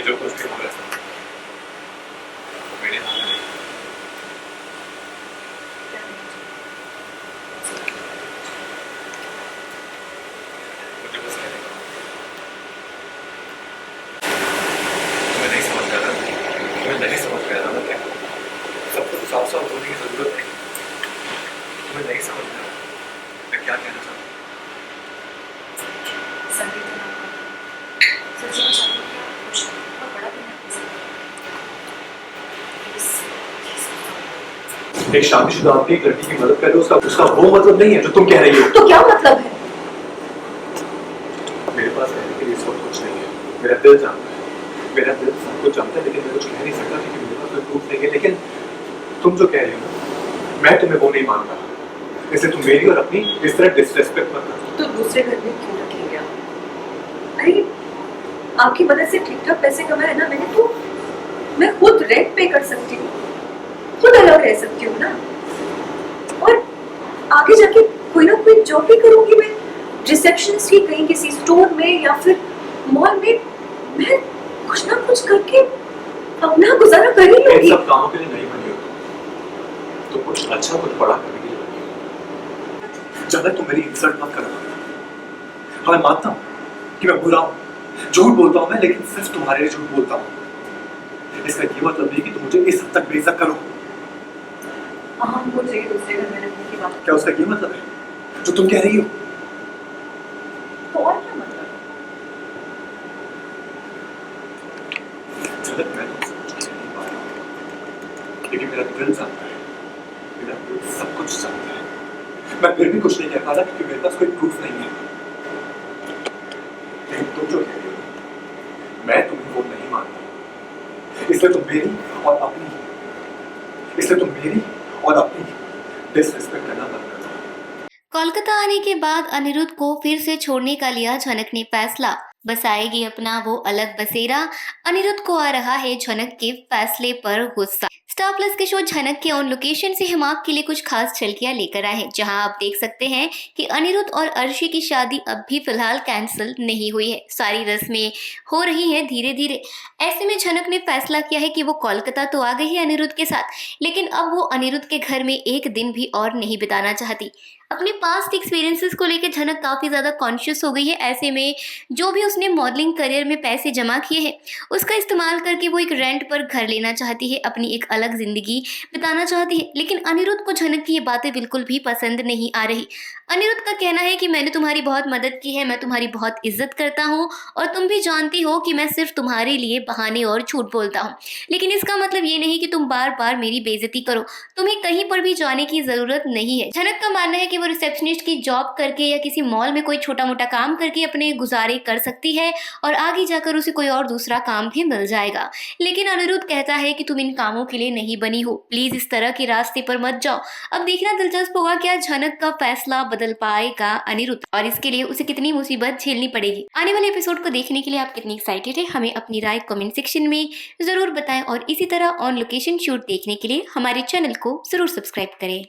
जो कुछ भी हो रहा है वो मेरे हाथ में नहीं। मुझे बस कहने का तुम्हें नहीं समझ आ रहा, तुम्हें नहीं समझ में आ रहा क्या? सब कुछ साफ साफ होने की जरूरत नहीं। तुम्हें नहीं समझ में आ रहा मैं क्या कहना चाहता हूँ। एक शादीशुदा आदमी एक लड़की की मदद करे, उसका वो मतलब नहीं है जो तुम कह रही हो। तो क्या मतलब है? मेरे पास कहने के लिए इस वक्त कुछ नहीं है। मेरा दिल जानता है, मेरा दिल सब कुछ जानता है, लेकिन मैं कुछ कह नहीं सकता क्योंकि मेरे पास कोई प्रूफ नहीं है। लेकिन तुम जो कह रही हो ना, मैं तुम्हें वो नहीं मानता। इसलिए तुम मेरी और अपनी इस तरह डिसरेस्पेक्ट मत करो। तो दूसरे घर में क्यों रखेंगे आप? अरे आपकी मदद से ठीक ठाक पैसे कमाए ना मैंने, तो मैं खुद रेंट पे कर सकती हूँ, खुद अलग रह सकती हूँ ना। और आगे जाके कोई ना कोई जॉब भी करूंगी मैं, रिसेप्शनिस्ट की कहीं किसी स्टोर में या फिर मॉल में। मैं कुछ ना कुछ करके अपना गुजारा कर ही लूंगी। इन सब कामों के लिए नहीं बनी हो तो कुछ अच्छा कुछ बड़ा करने के लिए बनी हो। ज्यादा तुम मेरी इंसल्ट मत करो। हाँ मैं मानता हूँ कि मैं बुरा हूँ, झूठ बोलता हूँ मैं, लेकिन सिर्फ तुम्हारे लिए झूठ बोलता हूँ। इसका ये मतलब नहीं कि तुम मुझे इस हद तक बेइज्जत करो। हाँ मुझे दूसरे घर में रहने की बात। क्या उसका ये मतलब है जो तुम कह रही हो? तो और क्या मतलब? जगत मैं तुमसे कुछ कह नहीं पा रहा हूँ क्योंकि मेरा दिल जानता है, मेरा दिल सब कुछ जानता है। मैं फिर भी कुछ नहीं कह पा रहा क्योंकि मेरे पास कोई प्रूफ नहीं है। लेकिन तुम जो कह रही हो मैं तुम्हें वो नहीं मानता। इसलिए तुम मेरी और अपनी डिसरिस्पेक्ट करना बंद कर दो। कोलकाता आने के बाद अनिरुद्ध को फिर से छोड़ने का लिया झनक ने फैसला। बसाएगी अपना वो अलग बसेरा। अनिरुद्ध को आ रहा है झनक के फैसले पर गुस्सा। स्टार प्लस के शो झनक के ऑन लोकेशन से हम आपके लिए कुछ खास झलकियां लेकर आए हैं, जहां आप देख सकते हैं कि अनिरुद्ध और अर्शी की शादी अब भी फिलहाल कैंसिल नहीं हुई है। सारी रस्में हो रही हैं धीरे धीरे। ऐसे में झनक ने फैसला किया है कि वो कोलकाता तो आ गई है अनिरुद्ध के साथ, लेकिन अब वो अनिरुद्ध के घर में एक दिन भी और नहीं बिताना चाहती। अपने पास्ट एक्सपीरियंसेस को लेकर झनक काफ़ी ज़्यादा कॉन्शियस हो गई है। ऐसे में जो भी उसने मॉडलिंग करियर में पैसे जमा किए हैं, उसका इस्तेमाल करके वो एक रेंट पर घर लेना चाहती है, अपनी एक अलग ज़िंदगी बिताना चाहती है। लेकिन अनिरुद्ध को झनक की ये बातें बिल्कुल भी पसंद नहीं आ रही। अनिरुद्ध का कहना है कि मैंने तुम्हारी बहुत मदद की है, मैं तुम्हारी बहुत इज्जत करता हूँ और तुम भी जानती हो कि मैं सिर्फ तुम्हारे लिए बहाने और झूठ बोलता हूँ, लेकिन इसका मतलब ये नहीं कि तुम बार बार मेरी बेइज्जती करो। तुम्हें कहीं पर भी जाने की ज़रूरत नहीं है। झनक का मानना है कि वो रिसेप्शनिस्ट की जॉब करके या किसी मॉल में कोई छोटा मोटा काम करके अपने गुजारे कर सकती है और आगे जाकर उसे कोई और दूसरा काम भी मिल जाएगा। लेकिन अनिरुद्ध कहता है कि तुम इन कामों के लिए नहीं बनी हो, प्लीज इस तरह के रास्ते पर मत जाओ। अब देखना दिलचस्प होगा क्या झनक का फैसला बदल पाएगा अनिरुद्ध और इसके लिए उसे कितनी मुसीबत झेलनी पड़ेगी। आने वाले एपिसोड को देखने के लिए आप कितनी एक्साइटेड है, हमें अपनी राय कमेंट सेक्शन में जरूर बताएं और इसी तरह ऑन लोकेशन शूट देखने के लिए हमारे चैनल को जरूर सब्सक्राइब करें।